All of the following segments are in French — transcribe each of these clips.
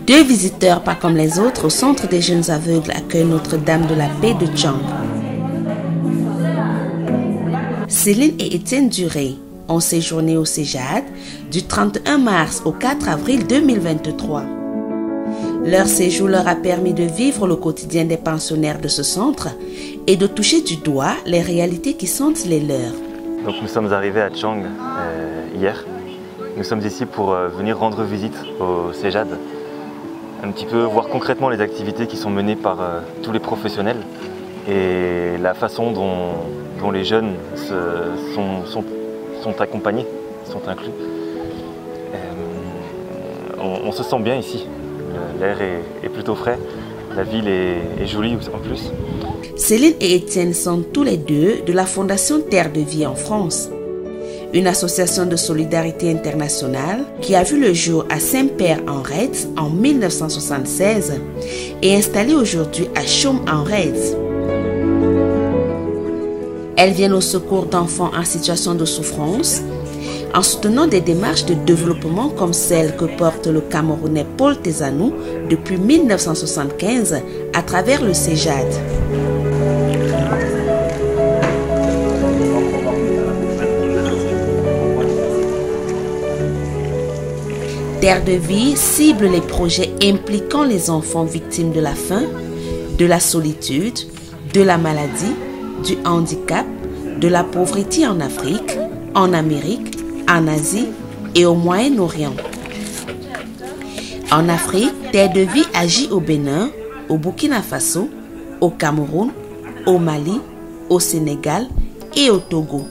Deux visiteurs pas comme les autres au centre des jeunes aveugles accueillent Notre-Dame de la Paix de Tchang. Céline et Étienne Duré ont séjourné au Cégade du 31 mars au 4 avril 2023. Leur séjour leur a permis de vivre le quotidien des pensionnaires de ce centre et de toucher du doigt les réalités qui sont les leurs. Donc nous sommes arrivés à Tchang hier. Nous sommes ici pour venir rendre visite au Cégade, un petit peu voir concrètement les activités qui sont menées par tous les professionnels et la façon dont les jeunes sont accompagnés, sont inclus. On se sent bien ici, l'air est plutôt frais, la ville est jolie en plus. Céline et Étienne sont tous les deux de la Fondation Terre de Vie en France, une association de solidarité internationale qui a vu le jour à Saint-Père-en-Retz en 1976 et installée aujourd'hui à Chaumes-en-Retz. Elles viennent au secours d'enfants en situation de souffrance en soutenant des démarches de développement comme celle que porte le Camerounais Paul Tezanou depuis 1975 à travers le Cégade. Terre de Vie cible les projets impliquant les enfants victimes de la faim, de la solitude, de la maladie, du handicap, de la pauvreté en Afrique, en Amérique, en Asie et au Moyen-Orient. En Afrique, Terre de Vie agit au Bénin, au Burkina Faso, au Cameroun, au Mali, au Sénégal et au Togo.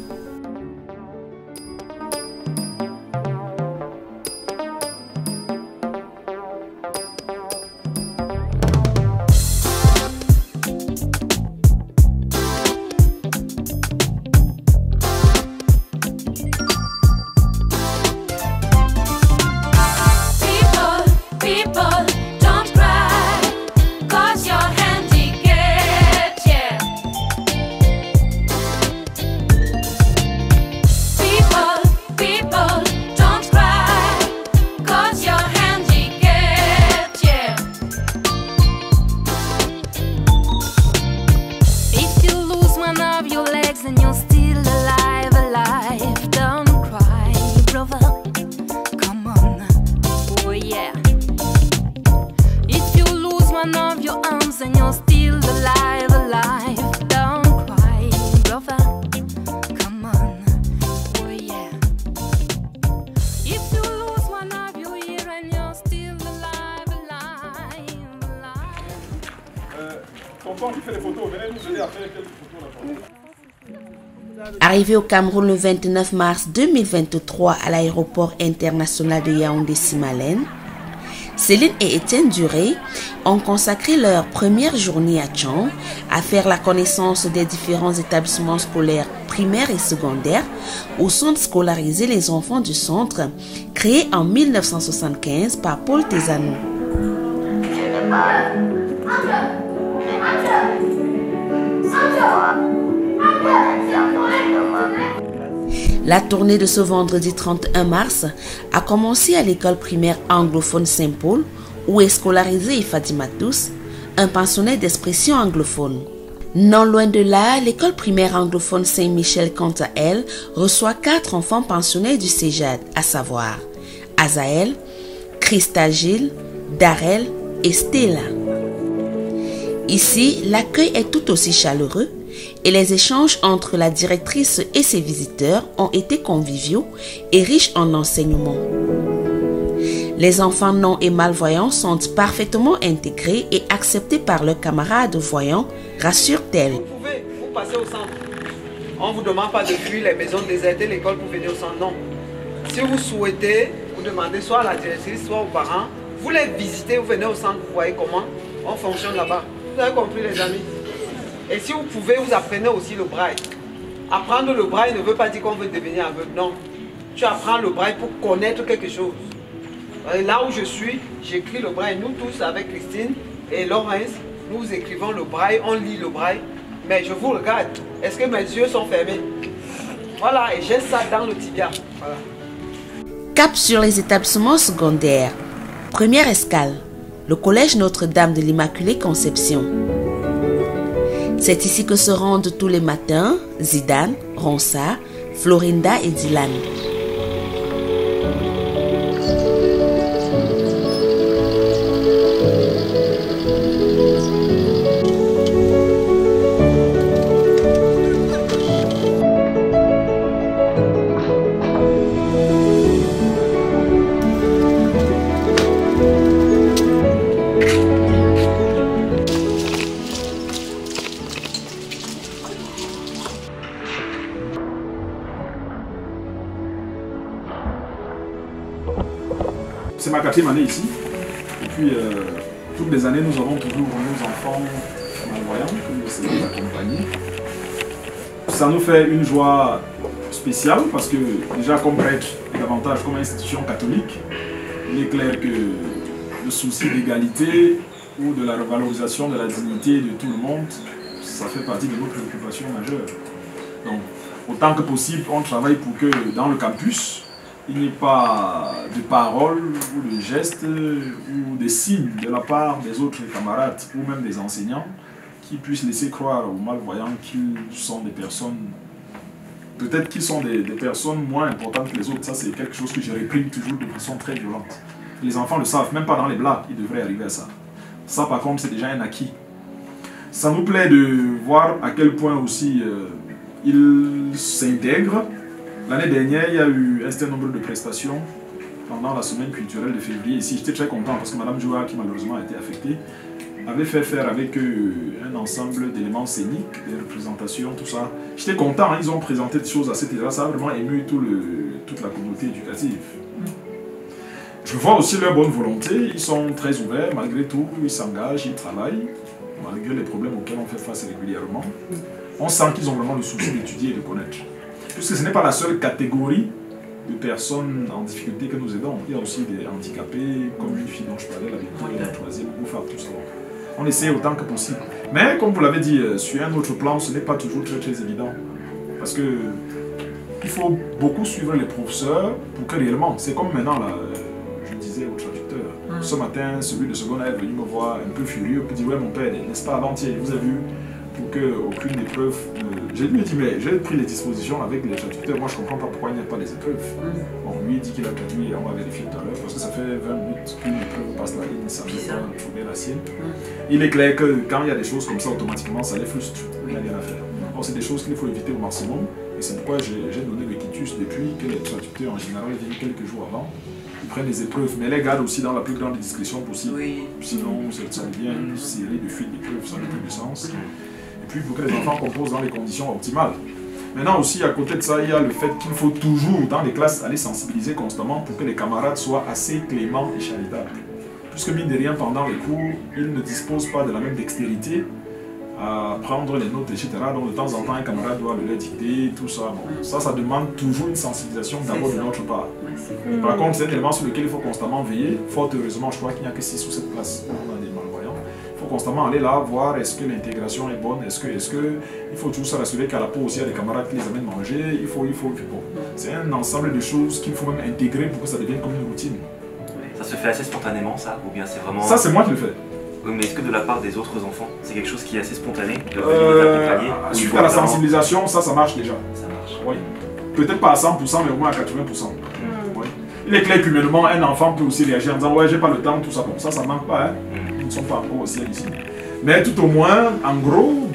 Arrivé au Cameroun le 29 mars 2023 à l'aéroport international de Yaoundé-Simalène, Céline et Étienne Duré ont consacré leur première journée à Tchang à faire la connaissance des différents établissements scolaires primaires et secondaires où sont scolarisés les enfants du centre créé en 1975 par Paul Tezanou. La tournée de ce vendredi 31 mars a commencé à l'école primaire anglophone Saint-Paul où est scolarisé Fatima Tous, un pensionnaire d'expression anglophone. Non loin de là, l'école primaire anglophone Saint-Michel, quant à elle, reçoit 4 enfants pensionnaires du Cégade, à savoir Azaël, Christa Gilles, Darel et Stella. Ici, l'accueil est tout aussi chaleureux et les échanges entre la directrice et ses visiteurs ont été conviviaux et riches en enseignements. Les enfants non et malvoyants sont parfaitement intégrés et acceptés par leurs camarades voyants, rassure-t-elle. Vous pouvez vous passer au centre. On ne vous demande pas de fuir les maisons désertées, l'école pour venir au centre, non. Si vous souhaitez, vous demandez soit à la directrice, soit aux parents, vous les visitez, vous venez au centre, vous voyez comment on fonctionne là-bas. Vous avez compris les amis? Et si vous pouvez, vous apprenez aussi le braille. Apprendre le braille ne veut pas dire qu'on veut devenir aveugle, non. Tu apprends le braille pour connaître quelque chose. Et là où je suis, j'écris le braille. Nous tous, avec Christine et Laurence, nous écrivons le braille, on lit le braille. Mais je vous regarde, est-ce que mes yeux sont fermés? Voilà, et j'ai ça dans le tibia. Voilà. Cap sur les établissements secondaires. Première escale, le collège Notre-Dame de l'Immaculée Conception. C'est ici que se rendent tous les matins Zidane, Ronsa, Florinda et Dylan. C'est ma 4e année ici. Et puis, toutes les années, nous avons toujours nos enfants malvoyants que nous essayons d'accompagner. Ça nous fait une joie spéciale parce que, déjà, comme prêtre et davantage comme institution catholique, il est clair que le souci d'égalité ou de la revalorisation de la dignité de tout le monde, ça fait partie de nos préoccupations majeures. Donc, autant que possible, on travaille pour que dans le campus, il n'y ait pas de paroles ou de gestes ou de signes de la part des autres camarades ou même des enseignants qui puissent laisser croire aux malvoyants qu'ils sont des personnes, peut-être qu'ils sont des personnes moins importantes que les autres. Ça, c'est quelque chose que je réprime toujours de façon très violente. Les enfants le savent, même pas dans les blagues, ils devraient arriver à ça. Ça, par contre, c'est déjà un acquis. Ça nous plaît de voir à quel point aussi ils s'intègrent. L'année dernière, il y a eu un certain nombre de prestations pendant la semaine culturelle de février. Ici, j'étais très content parce que Mme Joua, qui malheureusement a été affectée, avait fait faire avec eux un ensemble d'éléments scéniques, des représentations, tout ça. J'étais content, hein, ils ont présenté des choses assez intéressantes. Ça a vraiment ému toute la communauté éducative. Je vois aussi leur bonne volonté. Ils sont très ouverts, malgré tout, ils s'engagent, ils travaillent, malgré les problèmes auxquels on fait face régulièrement. On sent qu'ils ont vraiment le souci d'étudier et de connaître. Puisque ce n'est pas la seule catégorie de personnes en difficulté que nous aidons. Il y a aussi des handicapés, comme une fille dont je parlais, la 3e, ou faire tout ça. On essaie autant que possible. Mais comme vous l'avez dit, sur un autre plan, ce n'est pas toujours très évident. Parce que il faut beaucoup suivre les professeurs pour que réellement, c'est comme maintenant, là, je disais au traducteur, ce matin, celui de seconde est venu me voir un peu furieux, pour dire, ouais mon père, n'est-ce pas avant-hier, vous avez vu, pour qu'aucune épreuve... J'ai lui dit, mais j'ai pris les dispositions avec les traducteurs, moi je ne comprends pas pourquoi il n'y a pas les épreuves. Bon, lui il dit qu'il a traduit et on va vérifier tout à l'heure, parce que ça fait 20 minutes qu'une épreuve passe la ligne, ça ne peut pas trouver la sienne. Il est clair que quand il y a des choses comme ça, automatiquement, ça les frustre, il n'y a rien à faire. Bon, c'est des choses qu'il faut éviter au maximum, et c'est pourquoi j'ai donné le quitus depuis que les traducteurs en général viennent quelques jours avant. Ils prennent les épreuves, mais les gardent aussi dans la plus grande discrétion possible. Oui. Sinon, ça devient une série de fuites d'épreuves, ça n'a plus de sens. Et puis, pour que les enfants composent dans les conditions optimales. Maintenant aussi, à côté de ça, il y a le fait qu'il faut toujours, dans les classes, aller sensibiliser constamment pour que les camarades soient assez cléments et charitables. Puisque, mine de rien, pendant les cours, ils ne disposent pas de la même dextérité à prendre les notes, etc. Donc, de temps en temps, un camarade doit le leur dicter, tout ça. Bon, ça demande toujours une sensibilisation d'abord de notre part. Par contre, c'est un élément sur lequel il faut constamment veiller. Fort heureusement, je crois qu'il n'y a que 6 ou 7 places dans les malvoyants. Il faut constamment aller là, voir est-ce que l'intégration est bonne, est-ce que il faut toujours se rassurer qu'à la pause aussi, il y a des camarades qui les amènent manger, il faut. Bon. C'est un ensemble de choses qu'il faut même intégrer pour que ça devienne comme une routine. Ça se fait assez spontanément, ça? Ou bien c'est vraiment... Ça, c'est moi qui le fais. Oui, mais est-ce que de la part des autres enfants, c'est quelque chose qui est assez spontané de venir les accompagner? Suite à la sensibilisation, ça marche déjà. Ça marche. Oui. Peut-être pas à 100%, mais au moins à 80%. Oui. Il est clair qu'humainement, un enfant peut aussi réagir en disant « ouais, j'ai pas le temps, tout ça ». Bon, ça manque pas, hein. Nous ne sommes pas encore au ciel ici. Mais tout au moins, en gros,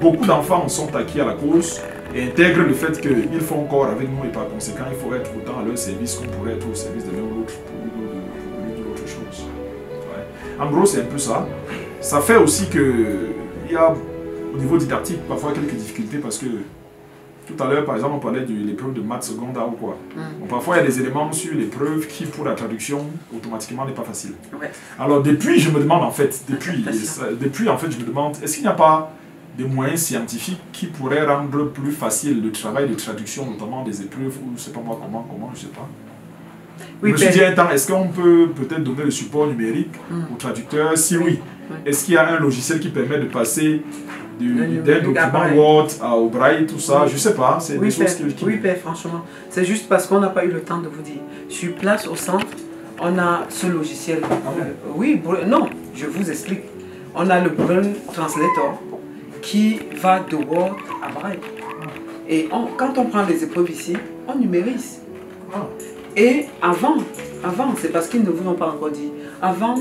beaucoup d'enfants sont acquis à la cause et intègrent le fait qu'ils font corps avec nous et par conséquent, il faut être autant à leur service qu'on pourrait être au service de l'un ou l'autre pour lui de l'autre chose. Ouais. En gros, c'est un peu ça. Ça fait aussi qu'il y a, au niveau didactique, parfois quelques difficultés parce que tout à l'heure, par exemple, on parlait de l'épreuve de maths secondaire ou quoi. Bon, parfois, il y a des éléments sur l'épreuve qui, pour la traduction, automatiquement, n'est pas facile. Ouais. Alors, depuis, je me demande, en fait, je me demande, est-ce qu'il n'y a pas des moyens scientifiques qui pourraient rendre plus facile le travail de traduction, notamment des épreuves, ou je ne sais pas moi comment, je ne sais pas. Oui, je me suis dit un temps, est-ce qu'on peut peut-être donner le support numérique aux traducteurs? Si oui, est-ce qu'il y a un logiciel qui permet de passer d'un document Word au braille, tout ça, je sais pas, c'est des choses qui... Oui, père, franchement, c'est juste parce qu'on n'a pas eu le temps de vous dire. Sur place, au centre, On a ce logiciel. Oui, non, je vous explique. On a le Braille Translator qui va de Word à Braille. Et quand on prend les épreuves ici, on numérise. Et avant, c'est parce qu'ils ne vous l'ont pas encore dit. Avant,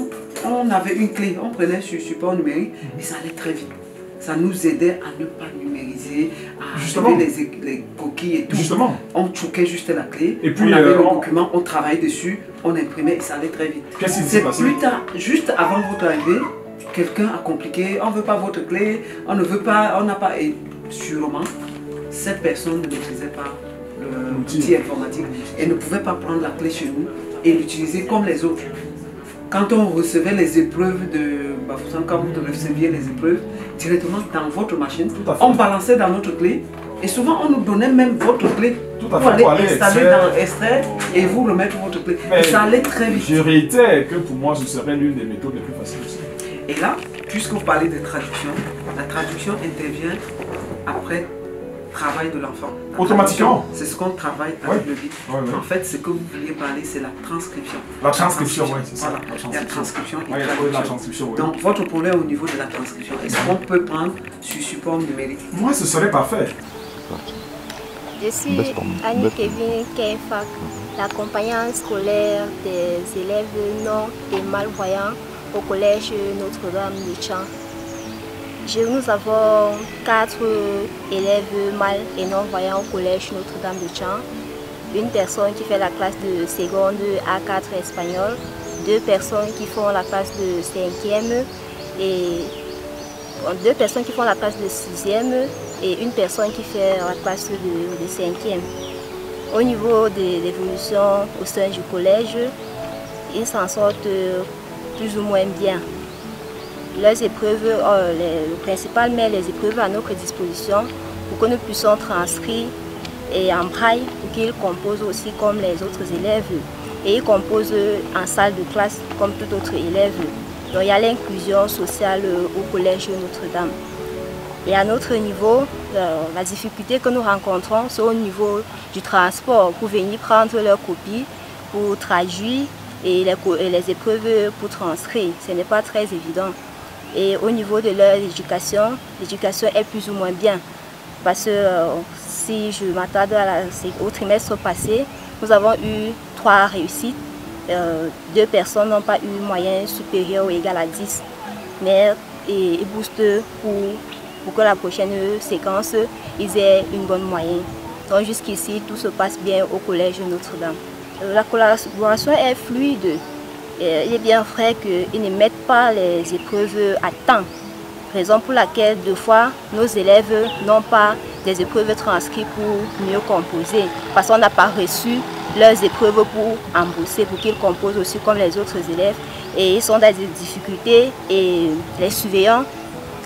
on avait une clé, on prenait sur support numérique et ça allait très vite. Ça nous aidait à ne pas numériser, à enlever les coquilles et tout. Justement. On choquait juste la clé, et puis, on avait le document, on travaillait dessus, on imprimait et ça allait très vite. Qu'est-ce qui s'est passé? Plus tard, juste avant votre arrivée, quelqu'un a compliqué, on ne veut pas votre clé, on ne veut pas, on n'a pas... Et sûrement, cette personne ne maîtrisait pas l'outil informatique et ne pouvait pas prendre la clé chez nous et l'utiliser comme les autres. Quand on recevait les épreuves de Bafoussam, quand vous receviez les épreuves directement dans votre machine, on balançait dans notre clé et souvent on nous donnait même votre clé pour aller installer dans Extrait et vous remettre votre clé. Et ça allait très vite. Je réitère que pour moi ce serait l'une des méthodes les plus faciles aussi. Et là, puisque vous parlez de traduction, la traduction intervient après travail de l'enfant. Automatiquement. C'est ce qu'on travaille avec le BIC. En fait, ce que vous vouliez parler, c'est la transcription. La transcription, oui, c'est ça. Voilà. Il y a transcription et la traduction. Donc, votre problème au niveau de la transcription, est-ce qu'on peut prendre sur support numérique? Moi, ce serait parfait. Je suis Annie Kevin Keifak, l'accompagnante scolaire des élèves non et malvoyants au collège Notre-Dame de Tchang. Nous avons 4 élèves mal et non-voyants au collège Notre-Dame de Tchang. Une personne qui fait la classe de seconde A4 espagnol, 2 personnes qui font la classe de 5e et 2 personnes qui font la classe de 6e et une personne qui fait la classe de 5e. Au niveau de l'évolution au sein du collège, ils s'en sortent plus ou moins bien. Les épreuves, le principal met les épreuves à notre disposition pour que nous puissions transcrire et en braille pour qu'ils composent aussi comme les autres élèves. Et ils composent en salle de classe comme tout autre élève. Donc il y a l'inclusion sociale au collège Notre-Dame. Et à notre niveau, la difficulté que nous rencontrons, c'est au niveau du transport pour venir prendre leurs copies, pour traduire et les épreuves pour transcrire. Ce n'est pas très évident. Et au niveau de leur éducation, l'éducation est plus ou moins bien. Parce que si je m'attarde au trimestre passé, nous avons eu 3 réussites. 2 personnes n'ont pas eu moyen supérieur ou égal à 10. Mais ils boostent pour que la prochaine séquence, ils aient une bonne moyenne. Donc jusqu'ici, tout se passe bien au collège Notre-Dame. La collaboration est fluide. Il est bien vrai qu'ils ne mettent pas les épreuves à temps. Raison pour laquelle, 2 fois, nos élèves n'ont pas des épreuves transcrites pour mieux composer. Parce qu'on n'a pas reçu leurs épreuves pour embosser, pour qu'ils composent aussi comme les autres élèves. Et ils sont dans des difficultés et les surveillants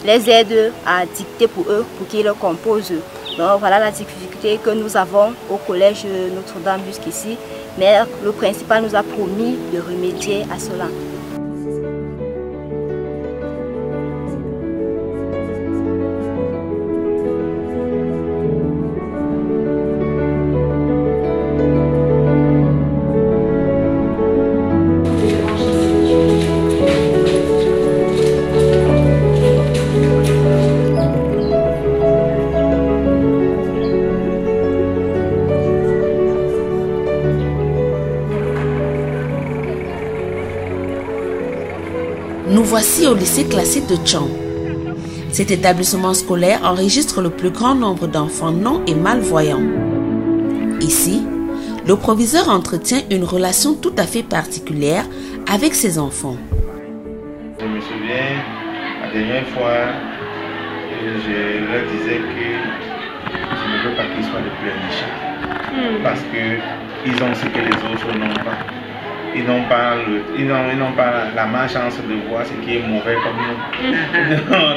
les aident à dicter pour eux, pour qu'ils composent. Donc voilà la difficulté que nous avons au collège Notre-Dame jusqu'ici. Mais le principal nous a promis de remédier à cela. Nous voici au lycée classique de Tchang. Cet établissement scolaire enregistre le plus grand nombre d'enfants non et malvoyants. Ici, le proviseur entretient une relation tout à fait particulière avec ses enfants. Je me souviens, la dernière fois, je leur disais que je ne veux pas qu'ils soient les plus riches. Parce qu'ils ont ce que les autres n'ont pas. Ils n'ont pas, la malchance de voir ce qui est mauvais comme nous.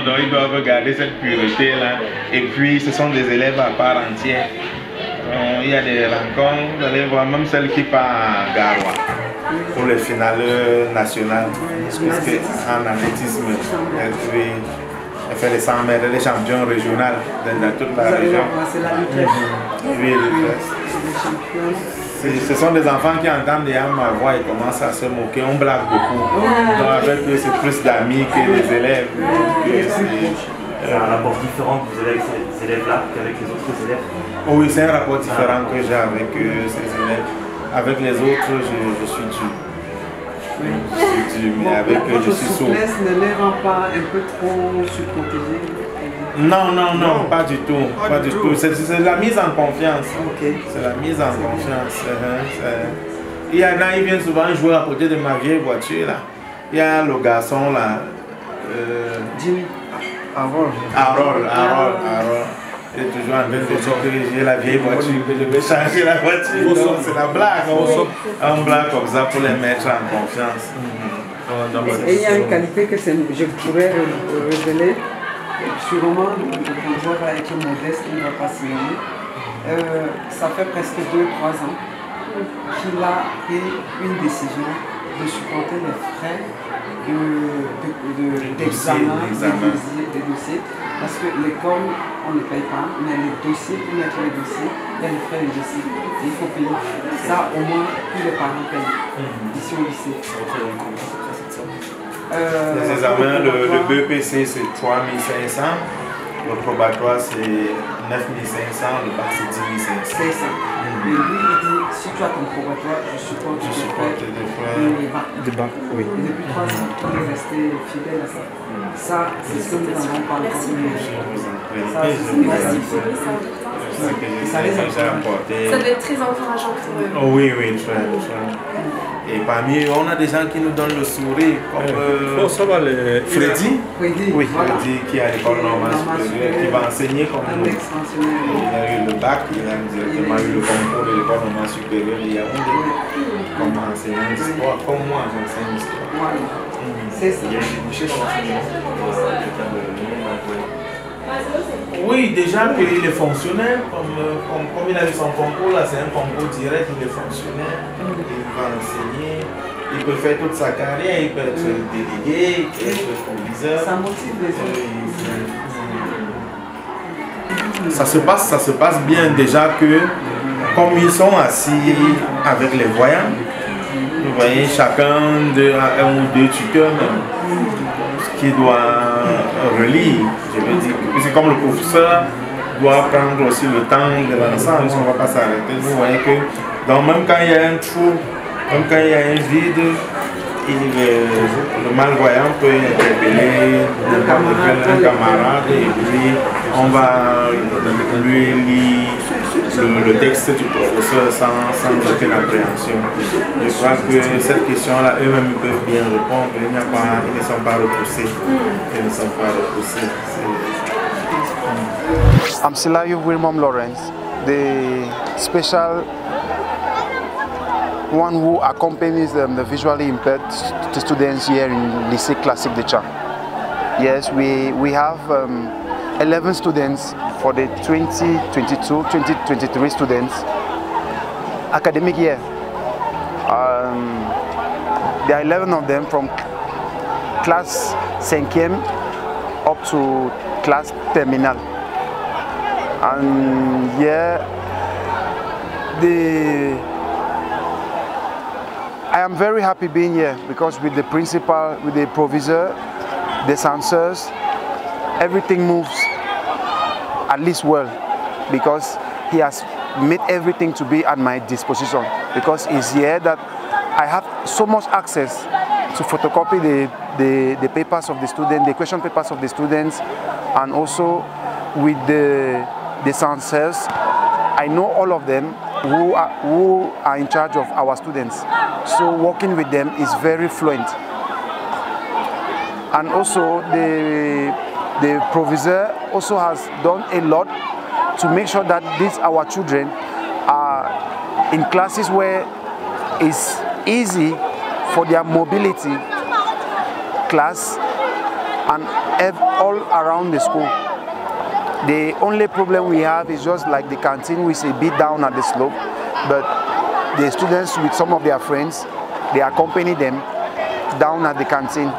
Donc ils doivent garder cette pureté-là. Et puis ce sont des élèves à part entière. Il y a des rencontres, vous allez voir, même celle qui part à Garoua pour les finales nationales. Parce qu'en athlétisme, elle fait les 100 mètres, les champions régionaux dans toute la région. Ce sont des enfants qui entendent déjà ma voix et commencent à se moquer. On blague beaucoup. Donc avec eux, c'est plus d'amis que des élèves. C'est un rapport différent que vous avez avec ces élèves-là qu'avec les autres élèves? Oui, c'est un rapport différent que j'ai avec ces élèves. Avec les autres, je suis dur. Je suis dur, mais avec eux, je suis sourd. Votre souplesse ne les rend pas un peu trop surprotégés? Non, pas du tout. Pas du tout. C'est la mise en confiance. C'est la mise en confiance. Il y en a, ils viennent souvent jouer à côté de ma vieille voiture. Là. Il y a le garçon là. Jimmy. Harold. Il est toujours en train de dire que j'ai la vieille voiture, que je vais changer la voiture. C'est la blague. On blague comme ça pour les mettre en confiance. Et il y a une qualité que je pourrais révéler. Sûrement, le joueur va être modeste, il ne va pas s'y aller. Ça fait presque 2-3 ans qu'il a pris une décision de supporter les frais d'examen des dossiers. Parce que l'école, on ne paye pas, mais les dossiers, pour mettre les dossiers, il y a les frais des dossiers. Et il faut payer. Ça, au moins, tous les parents payent. Ici au lycée. Les examens, le BEPC c'est 3500, le probatoire c'est 9500, le bac c'est 10 500. C'est ça. Et lui il dit, si tu as ton probatoire, je supporte des frais de bac. Oui. Et depuis 3 ans, il est resté fidèle à ça. Ça, c'est ce que nous avons parlé. Ça doit être très encourageant pour eux. Oh, oui, très. Et parmi eux, on a des gens qui nous donnent le sourire, comme Freddy. Oui, Freddy qui est à l'école normale supérieure, qui va enseigner comme nous. Il a eu le bac, il a directement eu le concours de l'école normale supérieure il y a comme enseignant d'histoire, comme moi j'enseigne l'histoire. C'est ça. Il y a des débouchés dans l'enseignement pour le cas de Oui, déjà qu'il est fonctionnaire, comme il a eu son concours, là c'est un concours direct, il est fonctionnaire, il va enseigner, il peut faire toute sa carrière, il peut être délégué, il peut être proviseur. Ça motive les autres. Ça se passe bien déjà que, comme ils sont assis avec les voyants, vous voyez chacun un ou deux tuteurs qui doit relire. Je veux dire, c'est comme le professeur doit prendre aussi le temps de l'ensemble, on ne va pas s'arrêter. Vous voyez que donc même quand il y a un trou, même quand il y a un vide, le malvoyant peut interpeller un camarade et puis on va lui lire le texte du professeur sans aucune appréhension. Je crois que cette question-là, eux-mêmes peuvent bien répondre. Ils ne sont pas repoussés. Ils ne sont pas repoussés. I'm Silayo Wilmom Lawrence, the special one who accompanies the visually impaired students here in Lycée Classique de Tchang. Yes, we have 11 students for the 2022-2023 students academic year. There are 11 of them from class 5e up to class terminal. And yeah, I am very happy being here because with the principal, with the provisor, the censors, everything moves at least well because he has made everything to be at my disposition because it's here that I have so much access to photocopy the papers of the students, the question papers of the students, and also with the censors, I know all of them who are in charge of our students. So working with them is very fluent. And also the provisor also has done a lot to make sure that our children are in classes where it's easy for their mobility class and all around the school. The only problem we have is just like the canteen, which is a bit down at the slope, but the students with some of their friends, they accompany them down at the canteen.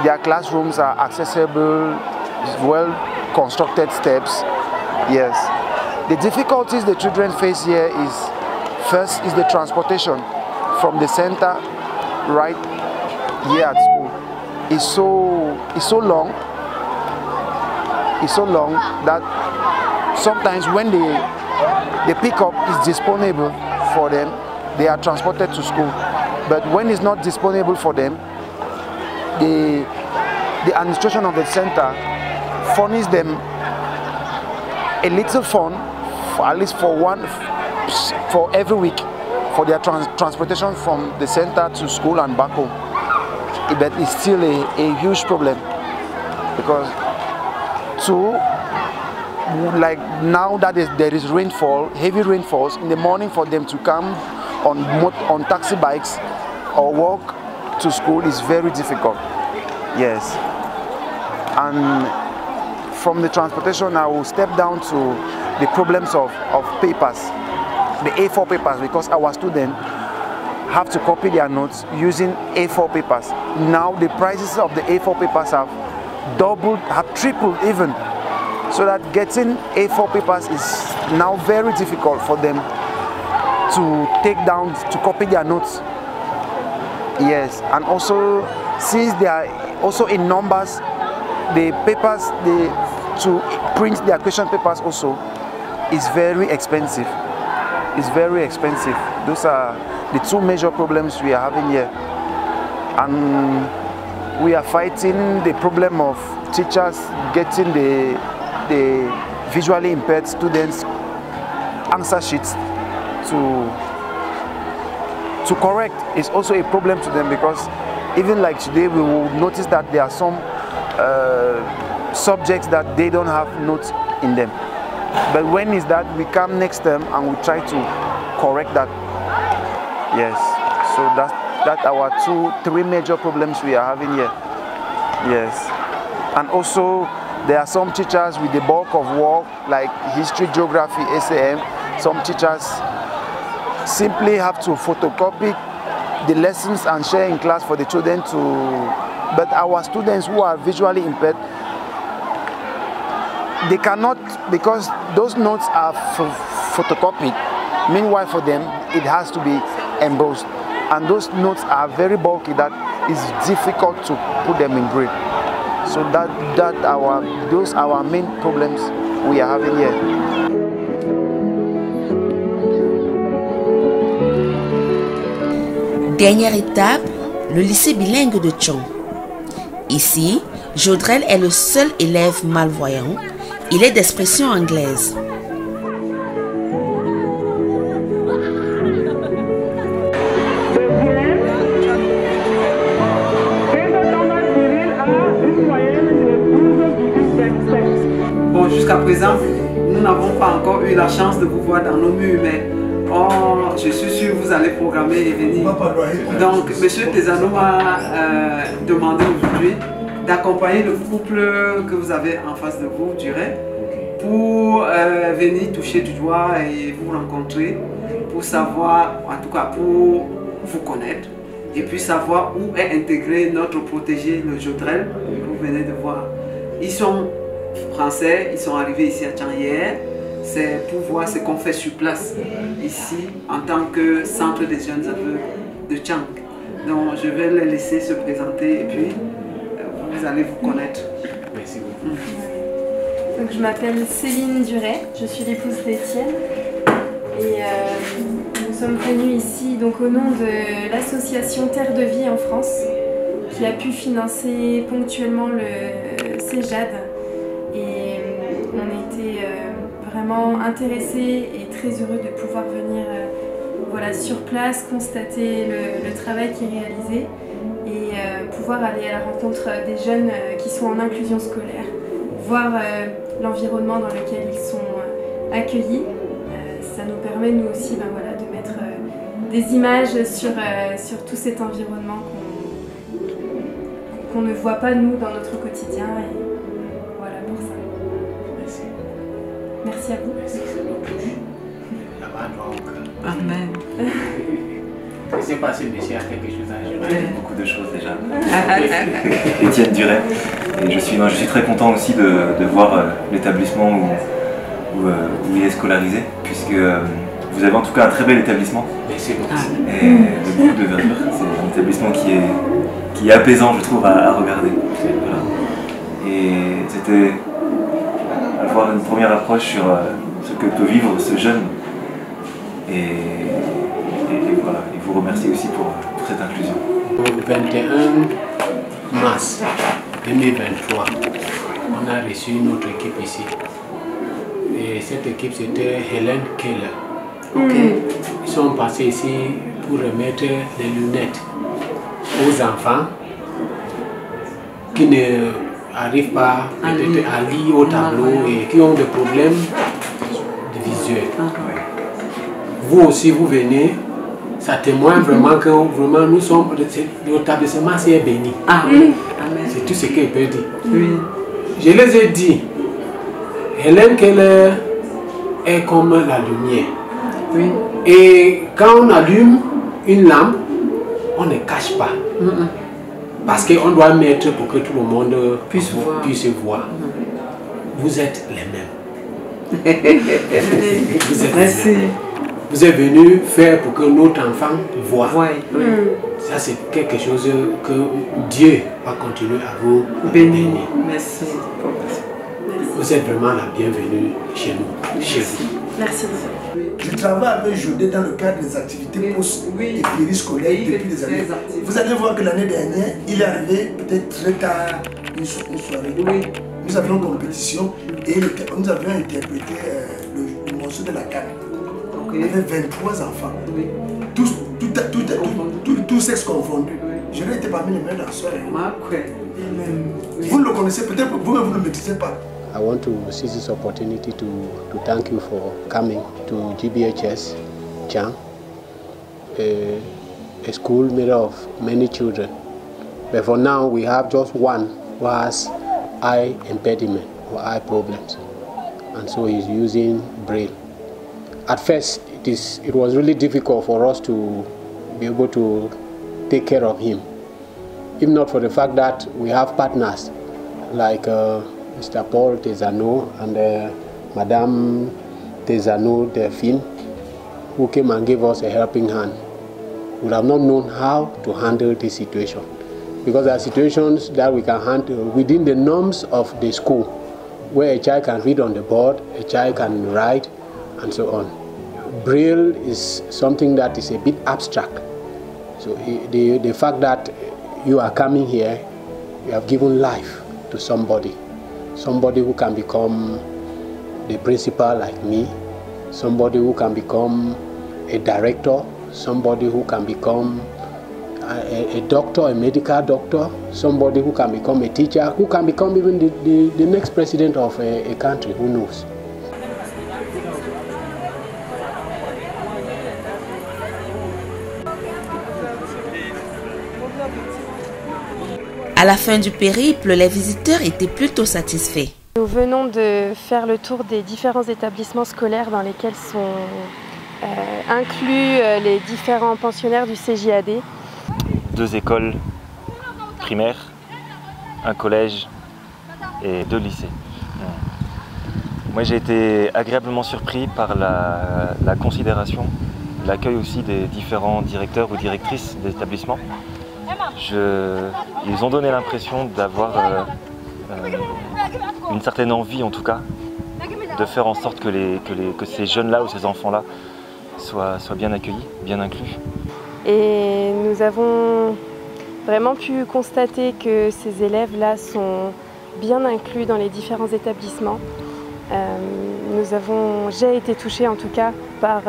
Their classrooms are accessible, well-constructed steps. Yes. The difficulties the children face here is First is the transportation from the center right here at school. It's so long. It's so long that sometimes when the pickup is disponible for them, they are transported to school. But when it's not disponible for them, the administration of the center furnishes them a little fund, at least for every week, for their transportation from the center to school and back home. But it's still a huge problem, because like now that there is rainfall, heavy rainfalls in the morning, for them to come on taxi bikes or walk to school is very difficult. Yes. And from the transportation, I will step down to the problems of papers, the A4 papers, because our students have to copy their notes using A4 papers. Now the prices of the A4 papers have doubled, have tripled even, so that getting A4 papers is now very difficult for them to take down, to copy their notes. Yes, and also since they are also in numbers, the papers, to print their question papers also is very expensive. It's very expensive. Those are the two major problems we are having here. And we are fighting the problem of teachers getting the visually impaired students answer sheets to correct. Is also a problem to them, because even like today we will notice that there are some subjects that they don't have notes in them. But when is that, we come next term and we try to correct that. Yes, so that's our three major problems we are having here. Yes, and also there are some teachers with the bulk of work like history, geography, SAM. Some teachers simply have to photocopy the lessons and share in class for the children to. But our students who are visually impaired, they cannot, because those notes are photocopied. Meanwhile, for them, it has to be embossed. And those notes are very bulky that it's difficult to put them in grade. So those are our main problems we are having here. Dernière étape, le lycée bilingue de Tchon. Ici, Jodrell est le seul élève malvoyant. Il est d'expression anglaise. Bon, jusqu'à présent, nous n'avons pas encore eu la chance de vous voir dans nos murs, mais je suis sûr que vous allez programmer et venir. Donc, M. Tezano m'a demandé aujourd'hui d'accompagner le couple que vous avez en face de vous, Duret, pour venir toucher du doigt et vous rencontrer, pour savoir, en tout cas pour vous connaître, et puis savoir où est intégré notre protégé, le Jodrell, que vous venez de voir. Ils sont français, ils sont arrivés ici à Tchang hier. C'est pour voir ce qu'on fait sur place ici en tant que centre des jeunes aveugles de Tchang. Donc je vais les laisser se présenter et puis vous allez vous connaître. Merci beaucoup. Donc, je m'appelle Céline Duret, je suis l'épouse d'Étienne et nous sommes venus ici donc, au nom de l'association Terre de Vie en France qui a pu financer ponctuellement le CEJAD et on était vraiment intéressés et très heureux de pouvoir venir voilà, sur place, constater le travail qui est réalisé et pouvoir aller à la rencontre des jeunes qui sont en inclusion scolaire, voir l'environnement dans lequel ils sont accueillis. Ça nous permet nous aussi voilà, de mettre des images sur tout cet environnement qu'on ne voit pas nous dans notre quotidien et voilà pour ça. Merci. Merci à vous. Merci. Amen. Il s'est passé ici à quelque chose à ajouter. Beaucoup de choses déjà. Étienne Duret. Et je suis très content aussi de voir l'établissement où il est scolarisé, puisque Vous avez en tout cas un très bel établissement. Merci beaucoup. Et de beaucoup de verdure. C'est un établissement qui est apaisant, je trouve, à regarder. Voilà. Et c'était avoir une première approche sur ce que peut vivre ce jeune. Et voilà, et vous remercier aussi pour cette inclusion. Au 21 mars 2023, on a reçu notre équipe ici. Et cette équipe, c'était Helen Keller. Ils sont passés ici pour remettre les lunettes aux enfants qui n'arrivent pas à lire au tableau et qui ont des problèmes de visuel. Vous aussi, vous venez, ça témoigne vraiment que vraiment nous sommes, l'établissement c'est béni. C'est tout ce que je peux dire. Je les ai dit, Helen Keller est comme la lumière. Et quand on allume une lampe, on ne cache pas. Parce qu'on doit mettre pour que tout le monde puisse voir. Vous êtes les mêmes. Vous êtes les mêmes. Vous êtes venu faire pour que notre enfant voit. Ça, c'est quelque chose que Dieu va continuer à vous bénir. Merci. Vous êtes vraiment la bienvenue chez nous, chez vous. Merci beaucoup. Je travaille avec Jodé dans le cadre des activités post et périscolaires depuis des années. Vous allez voir que l'année dernière, il est arrivé peut-être très tard une soirée. Nous avions une compétition et nous avions interprété le morceau de la canne. Il y avait 23 enfants, tous sexes confondus. Je n'étais parmi les meilleurs danseurs. Vous le connaissez peut-être, vous ne le maîtrisez pas. I want to seize this opportunity to thank you for coming to GBHS Chang, a school made of many children. But for now, we have just one who has eye impediment or eye problems, and so he's using Braille. At first, it was really difficult for us to be able to take care of him, if not for the fact that we have partners like Mr. Paul Tezano and Madame Tezano Delphine, who came and gave us a helping hand. We would have not known how to handle this situation, because there are situations that we can handle within the norms of the school, where a child can read on the board, a child can write, and so on. Braille is something that is a bit abstract. So the fact that you are coming here, you have given life to somebody who can become the principal like me, somebody who can become a director, somebody who can become a doctor, a medical doctor, somebody who can become a teacher, who can become even the next president of a country, who knows. À la fin du périple, les visiteurs étaient plutôt satisfaits. Nous venons de faire le tour des différents établissements scolaires dans lesquels sont inclus les différents pensionnaires du CJAD. 2 écoles primaires, un collège et 2 lycées. Moi j'ai été agréablement surpris par la considération, l'accueil aussi des différents directeurs ou directrices des établissements. Ils ont donné l'impression d'avoir une certaine envie en tout cas de faire en sorte que ces jeunes-là ou ces enfants-là soient bien accueillis, bien inclus. Et nous avons vraiment pu constater que ces élèves-là sont bien inclus dans les différents établissements. J'ai été touchée en tout cas par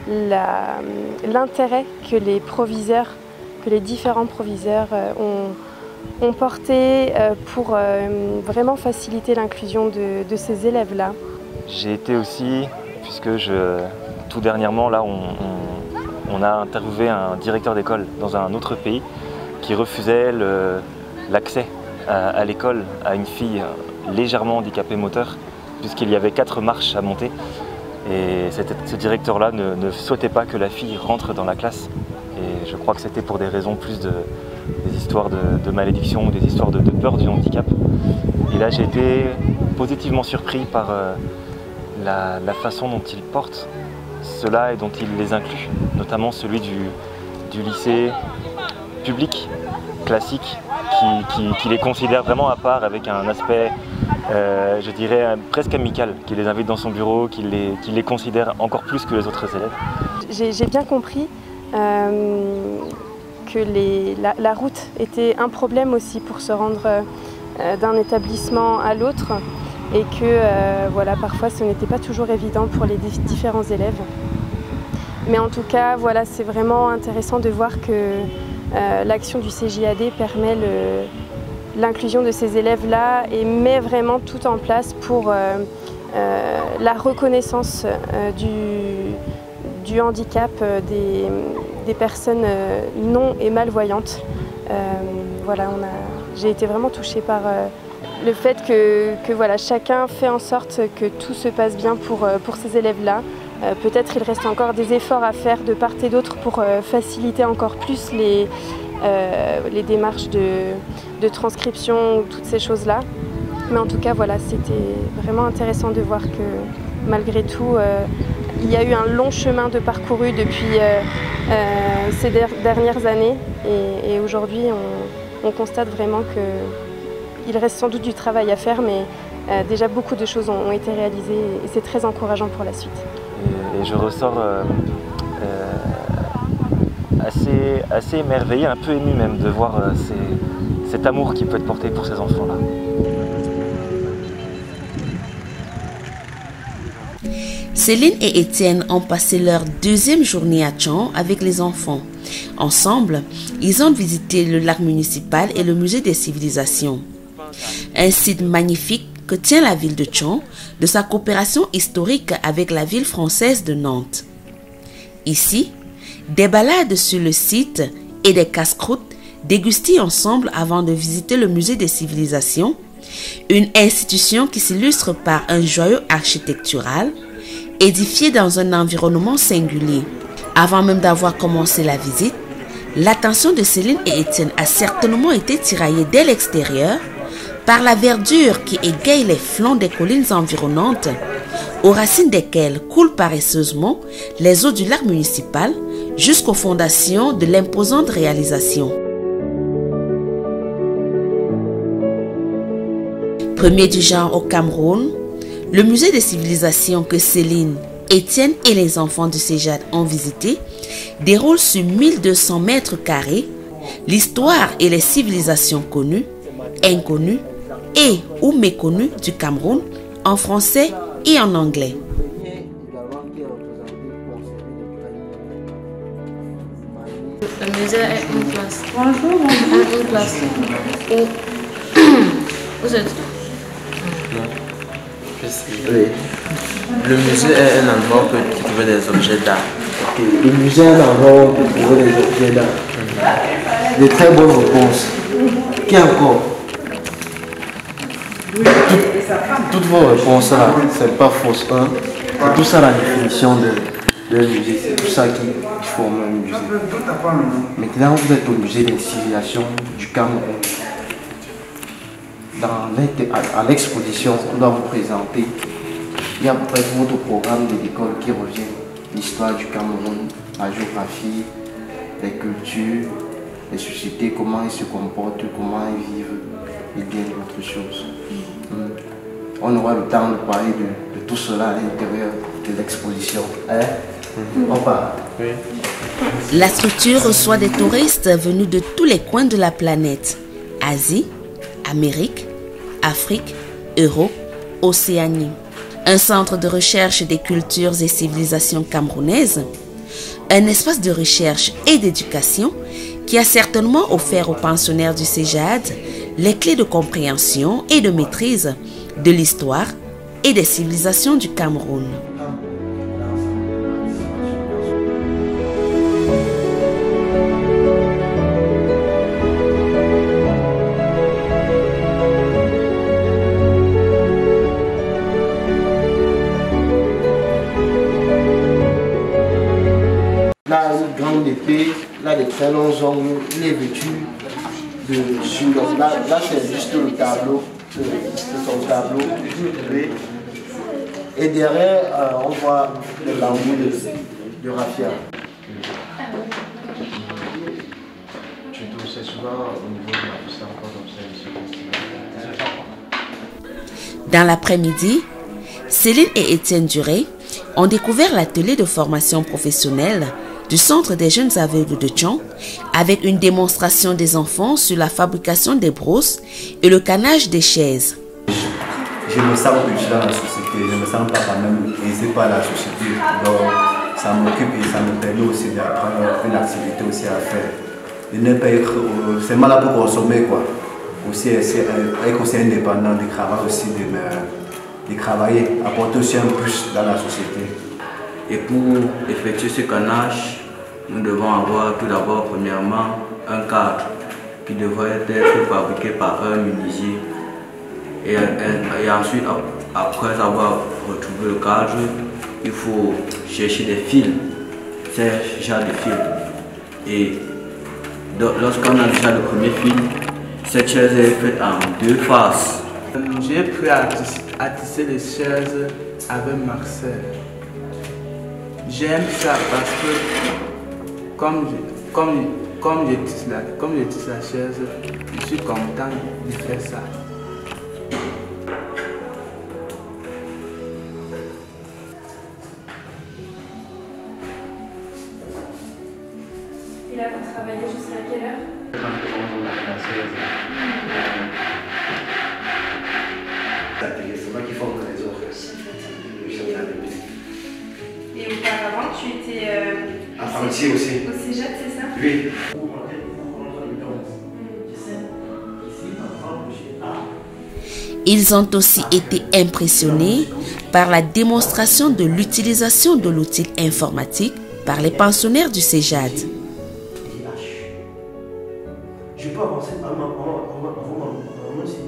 l'intérêt que les différents proviseurs ont porté pour vraiment faciliter l'inclusion de ces élèves-là. J'ai été aussi, puisque tout dernièrement, là, on a interviewé un directeur d'école dans un autre pays qui refusait l'accès à l'école à une fille légèrement handicapée moteur, puisqu'il y avait 4 marches à monter. Et ce directeur-là ne souhaitait pas que la fille rentre dans la classe. Et je crois que c'était pour des raisons plus des histoires de malédiction ou des histoires de peur du handicap. Et là, j'ai été positivement surpris par la façon dont il porte ceux-là et dont il les inclut, notamment celui du lycée public classique qui les considère vraiment à part avec un aspect, je dirais, presque amical, qui les invite dans son bureau, qui les considère encore plus que les autres élèves. J'ai bien compris que la route était un problème aussi pour se rendre d'un établissement à l'autre et que voilà, parfois ce n'était pas toujours évident pour les différents élèves. Mais en tout cas, voilà, c'est vraiment intéressant de voir que l'action du CJAD permet l'inclusion de ces élèves-là et met vraiment tout en place pour la reconnaissance du handicap des personnes non et malvoyantes. Voilà, j'ai été vraiment touchée par le fait que voilà, chacun fait en sorte que tout se passe bien pour ces élèves-là. Peut-être il reste encore des efforts à faire de part et d'autre pour faciliter encore plus les démarches de transcription, toutes ces choses-là. Mais en tout cas, voilà, c'était vraiment intéressant de voir que malgré tout, il y a eu un long chemin de parcouru depuis ces dernières années. Et aujourd'hui, on constate vraiment qu'il reste sans doute du travail à faire, mais déjà beaucoup de choses ont été réalisées et c'est très encourageant pour la suite. Et je ressors assez émerveillé, un peu ému même de voir cet amour qui peut être porté pour ces enfants-là. Céline et Étienne ont passé leur deuxième journée à Tchon avec les enfants. Ensemble, ils ont visité le lac municipal et le musée des civilisations. Un site magnifique que tient la ville de Tchon de sa coopération historique avec la ville française de Nantes. Ici, des balades sur le site et des casse-croûtes dégustées ensemble avant de visiter le musée des civilisations, une institution qui s'illustre par un joyau architectural édifié dans un environnement singulier. Avant même d'avoir commencé la visite, l'attention de Céline et Étienne a certainement été tiraillée dès l'extérieur par la verdure qui égaye les flancs des collines environnantes, aux racines desquelles coulent paresseusement les eaux du lac municipal jusqu'aux fondations de l'imposante réalisation. Premier du genre au Cameroun, le musée des civilisations que Céline, Étienne et les enfants du CJAD ont visité déroule sur 1200 mètres carrés l'histoire et les civilisations connues, inconnues et ou méconnues du Cameroun en français et en anglais. Le musée est une classe. Bonjour. Une classe. Vous êtes? Oui. Le musée est un endroit où on peut trouver des objets d'art. Okay. Le musée est un endroit où on peut trouver des objets d'art. De très bonnes réponses. Qui encore? Toutes vos réponses là, c'est pas fausse. Hein? C'est tout ça la définition de musée. C'est tout ça qui forme un musée. Maintenant, vous êtes au musée des civilisations du Cameroun. À l'exposition, on doit vous présenter. Il y a peut-être votre programme de l'école qui revient. L'histoire du Cameroun, la géographie, les cultures, les sociétés, comment ils se comportent, comment ils vivent, et bien d'autres choses. On aura le temps de parler de tout cela à l'intérieur de l'exposition. Hein? On part. Oui. La structure reçoit des touristes venus de tous les coins de la planète. Asie, Amérique, Afrique, Europe, Océanie. Un centre de recherche des cultures et civilisations camerounaises. Un espace de recherche et d'éducation qui a certainement offert aux pensionnaires du CJAD les clés de compréhension et de maîtrise de l'histoire et des civilisations du Cameroun. Là, une grande épée, là, des très longs ongles, il est vêtu de sur. Là c'est juste le tableau. C'est son tableau. Et derrière, on voit le bambou de raffia. C'est souvent au niveau de la puissance qu'on observe ici. Dans l'après-midi, Céline et Étienne Duré ont découvert l'atelier de formation professionnelle du Centre des jeunes aveugles de Tchon avec une démonstration des enfants sur la fabrication des brosses et le canage des chaises. Je me sens utile dans la société, je ne me sens pas quand même aisé par la société. Donc ça m'occupe et ça me permet aussi d'apprendre une activité aussi à faire. Et ne pas être seulement là pour consommer quoi. Aussi être aussi indépendant, de travailler aussi, de travailler, apporter aussi un plus dans la société. Et pour effectuer ce canage, nous devons avoir tout d'abord premièrement un cadre qui devrait être fabriqué par un menuisier. Et ensuite, après avoir retrouvé le cadre, il faut chercher des fils, ces genres de fils. Et lorsqu'on a déjà le premier fil, cette chaise est faite en 2 faces. J'ai appris à tisser les chaises avec Marcel. J'aime ça parce que comme je tisse la chaise, je suis content de faire ça. Et là, vous travaillez jusqu'à quelle heure? C'est moi qui forme les autres. Et auparavant, tu étais apprenti aussi. Au cégep, c'est ça? Oui. Ils ont aussi été impressionnés par la démonstration de l'utilisation de l'outil informatique par les pensionnaires du CEJAD. Je peux avancer avant moi aussi.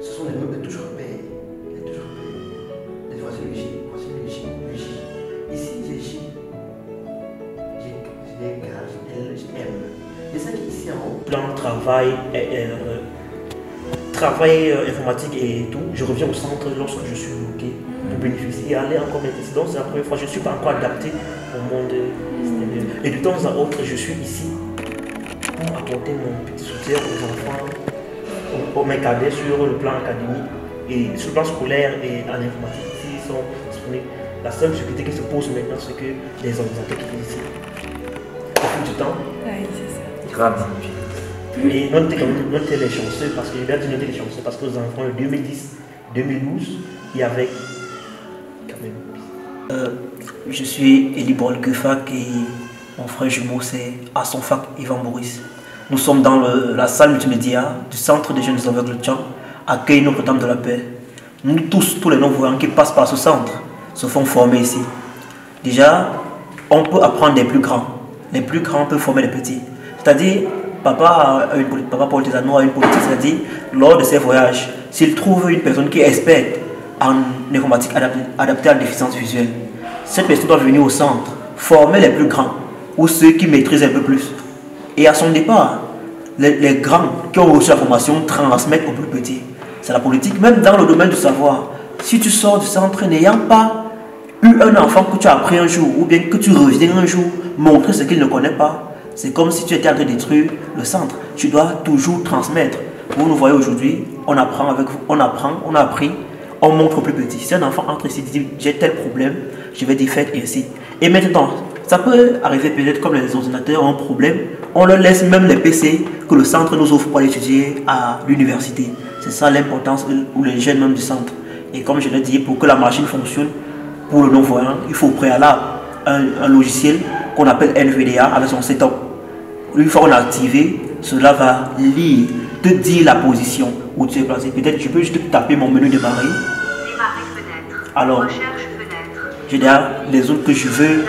Ce sont les meubles de touche repère. Les touches repères. Voici le J. Voici le J. Le J. Ici, j'ai J. J'ai grave L, M. Et ça qui est ici en haut. Plan travail informatique et tout, je reviens au centre lorsque je suis bloqué pour bénéficier et aller encore mes décisions. C'est la première fois, je ne suis pas encore adapté au monde extérieur. Et de temps à autre, je suis ici pour apporter mon petit soutien aux enfants, aux mes cadets sur le plan académique et sur le plan scolaire et en informatique. Ici, ils sont disponibles. La seule difficulté qui se pose maintenant, c'est que les organisateurs qui viennent ici, au fil du temps, grave. Et nous étions les chanceux parce que j'ai dit nous étions les chanceux parce que aux enfants de 2010-2012, il y avait quand même. Je suis Eli Borl-Kefak et mon frère jumeau c'est Asonfak Ivan Boris. Nous sommes dans la salle multimédia du Centre des jeunes aveugles de Tchon, accueille Notre-Dame de la Paix. Nous tous les non-voyants qui passent par ce centre se font former ici. Déjà, on peut apprendre des plus grands. Les plus grands peuvent former les petits. C'est-à-dire, Papa Paul Tesano a une politique, c'est-à-dire, lors de ses voyages, s'il trouve une personne qui est experte en informatique adaptée à la déficience visuelle, cette personne doit venir au centre, former les plus grands, ou ceux qui maîtrisent un peu plus. Et à son départ, les grands qui ont reçu la formation transmettent aux plus petits. C'est la politique, même dans le domaine du savoir. Si tu sors du centre n'ayant pas eu un enfant que tu as appris un jour, ou bien que tu reviens un jour, montrer ce qu'il ne connaît pas, c'est comme si tu étais en train de détruire le centre. Tu dois toujours transmettre. Vous nous voyez aujourd'hui, on apprend avec vous, on a appris, on montre aux plus petits. Si un enfant entre ici et dit j'ai tel problème, je vais dire faites ainsi. Et maintenant, ça peut arriver peut-être comme les ordinateurs ont un problème, on leur laisse même les PC que le centre nous offre pour aller étudier à l'université. C'est ça l'importance pour les jeunes même du centre. Et comme je l'ai dit, pour que la machine fonctionne, pour le non-voyant, il faut au préalable un logiciel qu'on appelle NVDA avec son setup. Une fois qu'on a activé, cela va lire, te dire la position où tu es placé. Peut-être je peux juste taper mon menu démarrer. Démarrer fenêtre. Alors, Recherche fenêtre. j'ai déjà les autres que je veux.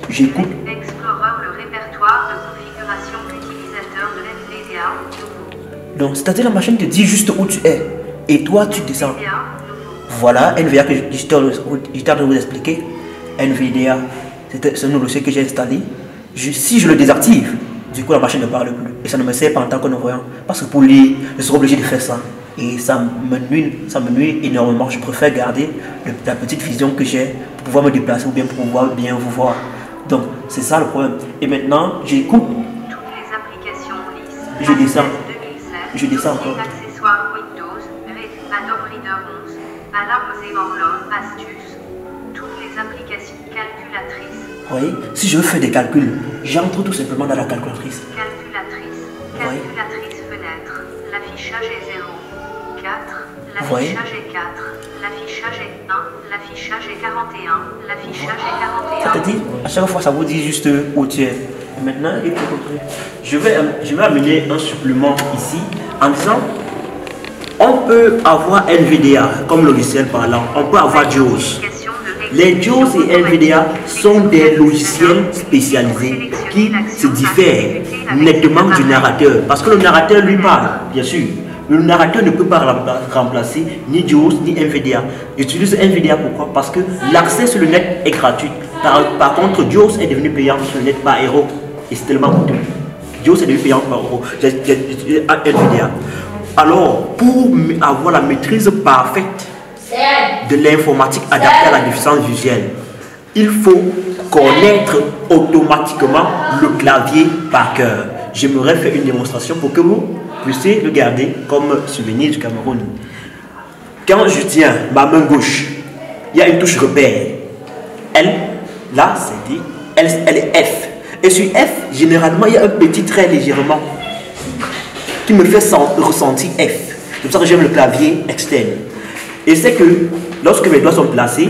J'écoute. Explorer le répertoire de configuration utilisateur de NVDA. Donc, c'est-à-dire la machine te dit juste où tu es. Et toi, tu descends. Voilà, NVDA que j'étais en train de vous expliquer. NVDA, c'est un logiciel que j'ai installé. Si je le désactive, du coup la machine ne parle plus. Et ça ne me sert pas en tant que non-voyant. Parce que pour lire, je suis obligé de faire ça. Et ça me nuit énormément. Je préfère garder la petite vision que j'ai pour pouvoir me déplacer ou bien pour pouvoir bien vous voir. Donc, c'est ça le problème. Et maintenant, j'écoute. Toutes les applications lisses. Je descends. Je descends encore. Accessoires Windows, Adobe Reader 11, alarmes et horloges, astuces. Toutes les applications calculatrices. Oui, si je veux faire des calculs, j'entre tout simplement dans la calculatrice. Calculatrice fenêtre. L'affichage est 0. 4. L'affichage est 4. L'affichage est 1. L'affichage est 41. L'affichage est 41. Ça te dit, à chaque fois, ça vous dit juste où tu es. Maintenant, je vais amener un supplément ici en disant on peut avoir NVIDIA comme logiciel parlant, on peut avoir JAWS. Les JAWS et NVIDIA sont des logiciels spécialisés qui se diffèrent nettement du narrateur. Parce que le narrateur lui parle, bien sûr. Le narrateur ne peut pas remplacer ni JAWS ni NVIDIA. J'utilise NVIDIA pourquoi? Parce que l'accès sur le net est gratuit. Par contre, JAWS est devenu payant sur le net par euro. Et c'est tellement coûteux. JAWS est devenu payant par euro. J'utilise NVIDIA. Alors, pour avoir la maîtrise parfaite de l'informatique adaptée à la déficience visuelle, il faut connaître automatiquement le clavier par cœur. J'aimerais faire une démonstration pour que vous puissiez le garder comme souvenir du Cameroun. Quand je tiens ma main gauche, il y a une touche repère. Elle, là, c'est dit, elle est F. Et sur F, généralement, il y a un petit trait légèrement qui me fait ressentir F. C'est pour ça que j'aime le clavier externe. Et c'est que lorsque mes doigts sont placés,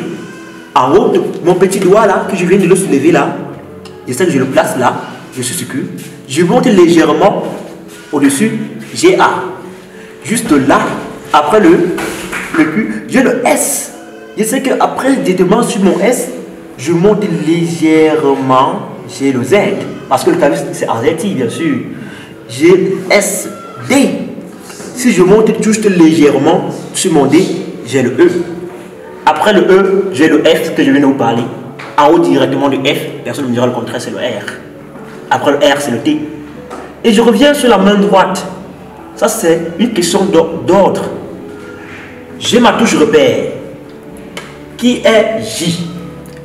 en haut de mon petit doigt là, que je viens de le soulever là, je sais que je le place là, je suis sûr que je monte légèrement au-dessus, j'ai A. Juste là, après le Q, j'ai le S. Je sais qu'après, directement sur mon S, je monte légèrement, j'ai le Z. Parce que le clavier c'est AZT bien sûr. J'ai S, D. Si je monte juste légèrement sur mon D, j'ai le E. Après le E, j'ai le F que je viens de vous parler. En haut directement du F, personne ne me dira le contraire, c'est le R. Après le R, c'est le T. Et je reviens sur la main droite. Ça, c'est une question d'ordre. J'ai ma touche repère, qui est J.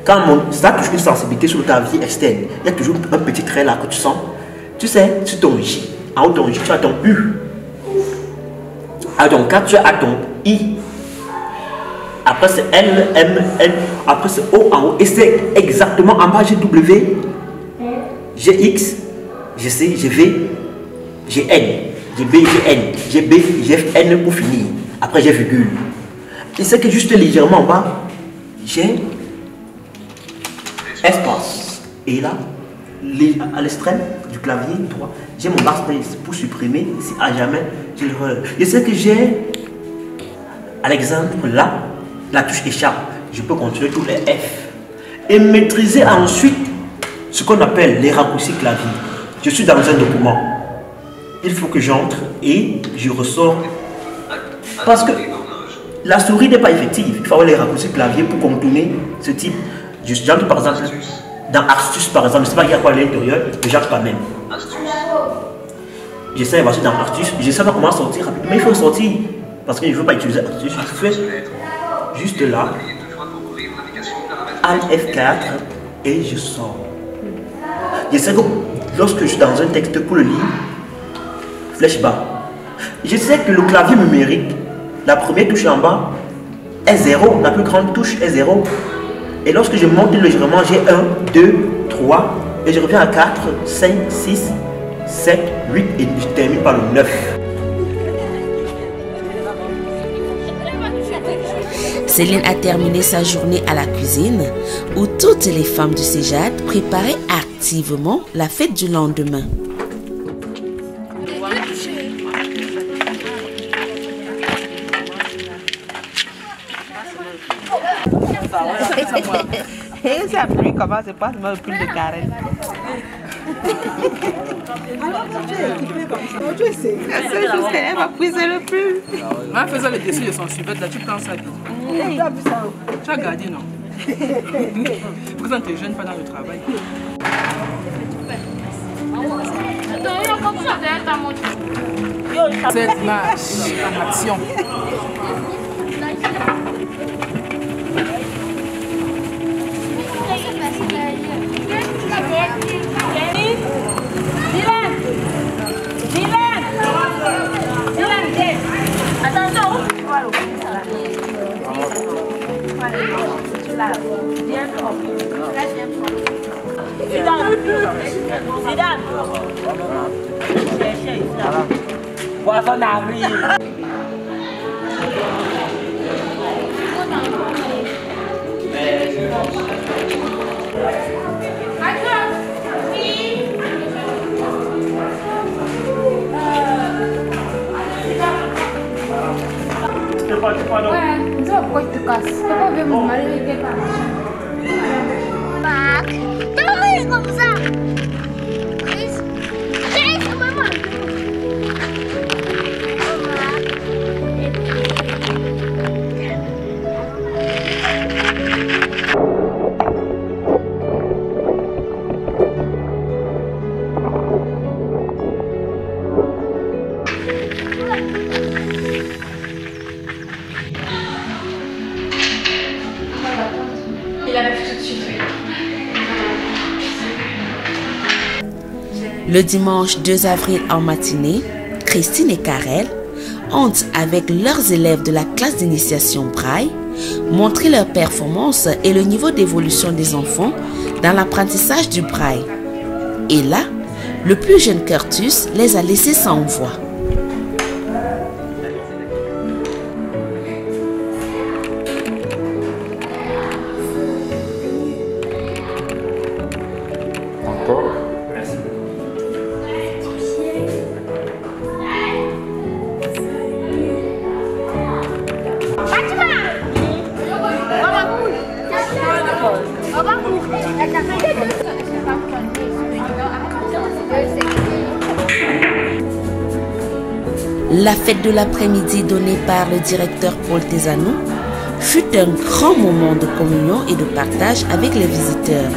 Quand ça touche une sensibilité sur le clavier externe, il y a toujours un petit trait là que tu sens. Tu sais, sur ton J, en haut de ton J, tu as ton U. À ton K, tu as ton I. Après c'est L, M, N, après c'est O en haut. Et c'est exactement en bas, j'ai W, j'ai X, j'ai C, j'ai V, j'ai N, j'ai B, j'ai N, j'ai B, j'ai N pour finir. Après j'ai virgule. Et c'est que juste légèrement en bas, j'ai espace. Et là, à l'extrême du clavier droit, j'ai mon backspace pour supprimer si à jamais je le relève. Et c'est que j'ai, à l'exemple là, la touche échappe. Je peux contrôler tous les F. Et maîtriser ensuite ce qu'on appelle les raccourcis clavier. Je suis dans un document. Il faut que j'entre et je ressors. Parce que la souris n'est pas effective. Il faut avoir les raccourcis clavier pour contourner ce type. J'entre par exemple dans astuce par exemple. Je ne sais pas il y a quoi à l'intérieur, mais j'entre quand même. J'essaie de passer dans astuce. Je ne sais pas comment sortir rapidement. Mais il faut sortir. Parce que je ne veux pas utiliser astuce. Je fais juste là. Alt F4 et je sors. Je sais que lorsque je suis dans un texte pour le lire, flèche bas. Je sais que le clavier numérique, la première touche en bas est 0, la plus grande touche est 0. Et lorsque je monte légèrement, j'ai 1, 2, 3, et je reviens à 4, 5, 6, 7, 8, et je termine par le 9. Céline a terminé sa journée à la cuisine, où toutes les femmes du Cégad préparaient activement la fête du lendemain. Et ça pluie comment c'est pas seulement le pull de Karen. C'est juste qu'elle va puiser le pull. En faisant le dessin de son survêt, là tu prends ça. Tu as gardé, non? Pour que ça ne te gêne pas dans le travail. Yo, Cette image en action. Poisson arrive. Ouais, je vois pourquoi tu te casses. Papa veut mon mari quelque part. Comme ça. Chris, maman. Il avait fait tout de suite. Le dimanche 2 avril en matinée, Christine et Karel ont, avec leurs élèves de la classe d'initiation Braille, montré leur performance et le niveau d'évolution des enfants dans l'apprentissage du Braille. Et là, le plus jeune Curtus les a laissés sans voix. Encore. Merci. La fête de l'après-midi donnée par le directeur Paul Tezano fut un grand moment de communion et de partage avec les visiteurs.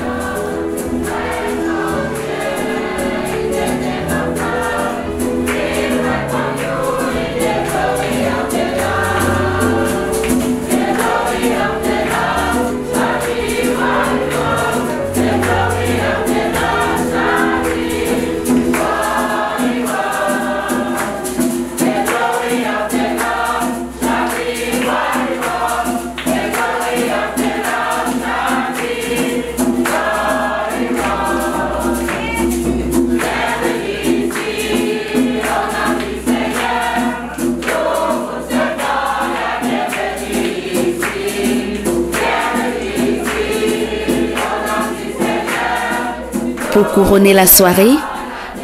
Pour couronner la soirée,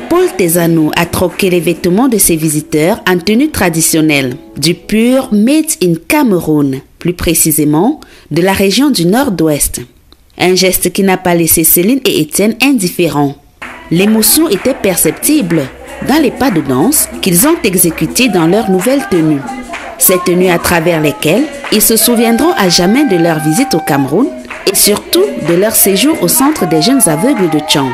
Paul Tezano a troqué les vêtements de ses visiteurs en tenue traditionnelle, du pur Made in Cameroun, plus précisément de la région du Nord-Ouest. Un geste qui n'a pas laissé Céline et Étienne indifférents. L'émotion était perceptible dans les pas de danse qu'ils ont exécutés dans leur nouvelle tenue. Ces tenues à travers lesquelles ils se souviendront à jamais de leur visite au Cameroun et surtout de leur séjour au centre des jeunes aveugles de Tchang.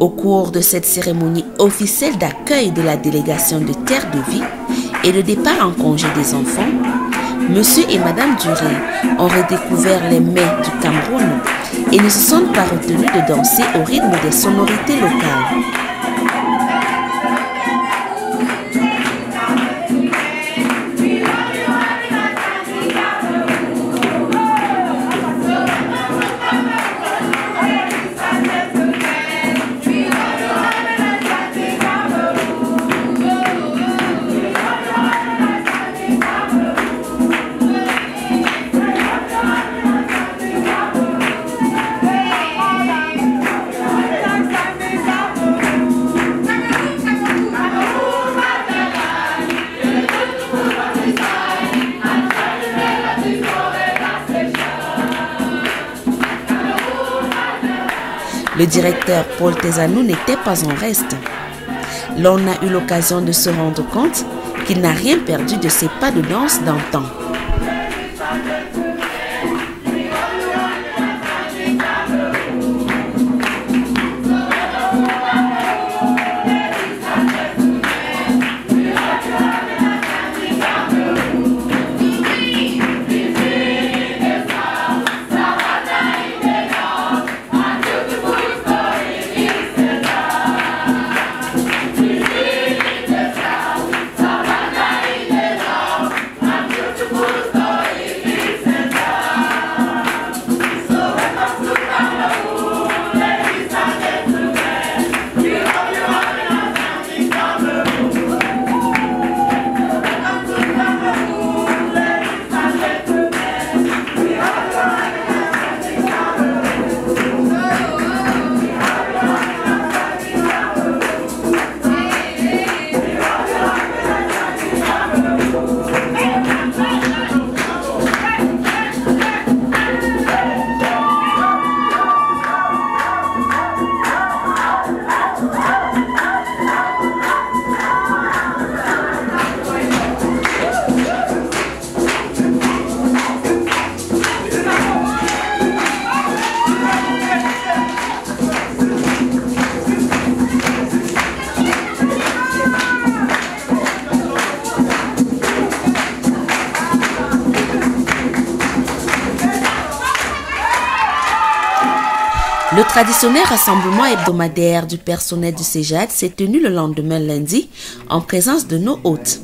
Au cours de cette cérémonie officielle d'accueil de la délégation de Terre de Vie et le départ en congé des enfants, Monsieur et Madame Duré ont redécouvert les mets du Cameroun et ne se sont pas retenus de danser au rythme des sonorités locales. Le directeur Paul Tezanou n'était pas en reste. L'on a eu l'occasion de se rendre compte qu'il n'a rien perdu de ses pas de danse d'antan. Le traditionnel rassemblement hebdomadaire du personnel du CEJAD s'est tenu le lendemain lundi en présence de nos hôtes.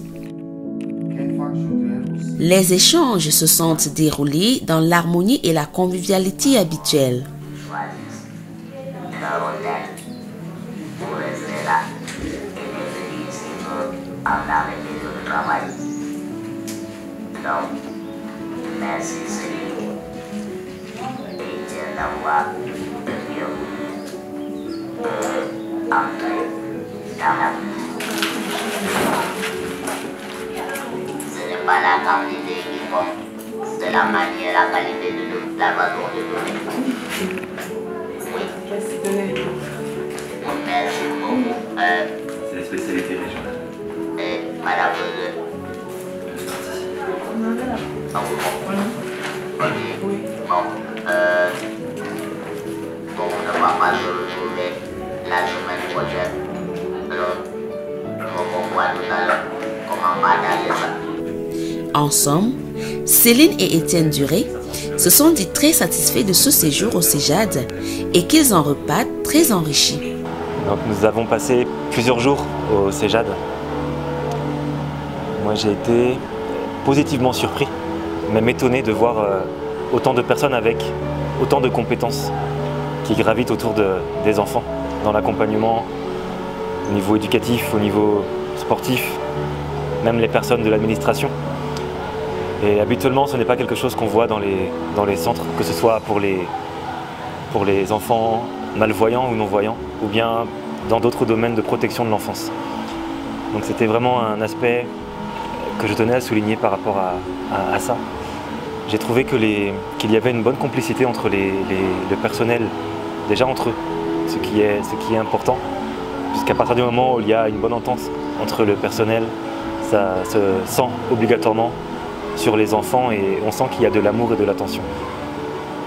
Les échanges se sont déroulés dans l'harmonie et la convivialité habituelle. Ce n'est pas la quantité qui compte, c'est la manière, la qualité de la façon de donner. Oui. Merci beaucoup. C'est la spécialité régionale. Et madame oui. Bon, on ne va pas se retrouver la semaine prochaine. Alors, on voit tout à l'heure comment on va aller ça. En somme, Céline et Étienne Duré se sont dit très satisfaits de ce séjour au CEJAD et qu'ils en repartent très enrichis. Donc nous avons passé plusieurs jours au CEJAD. Moi j'ai été positivement surpris, même étonné de voir autant de personnes avec autant de compétences qui gravitent autour des enfants, dans l'accompagnement au niveau éducatif, au niveau sportif, même les personnes de l'administration. Et habituellement, ce n'est pas quelque chose qu'on voit dans les centres, que ce soit pour les enfants malvoyants ou non-voyants, ou bien dans d'autres domaines de protection de l'enfance. Donc c'était vraiment un aspect que je tenais à souligner par rapport à ça. J'ai trouvé qu'il y avait une bonne complicité entre le personnel, déjà entre eux, ce qui est important, puisqu'à partir du moment où il y a une bonne entente entre le personnel, ça se sent obligatoirement sur les enfants et on sent qu'il y a de l'amour et de l'attention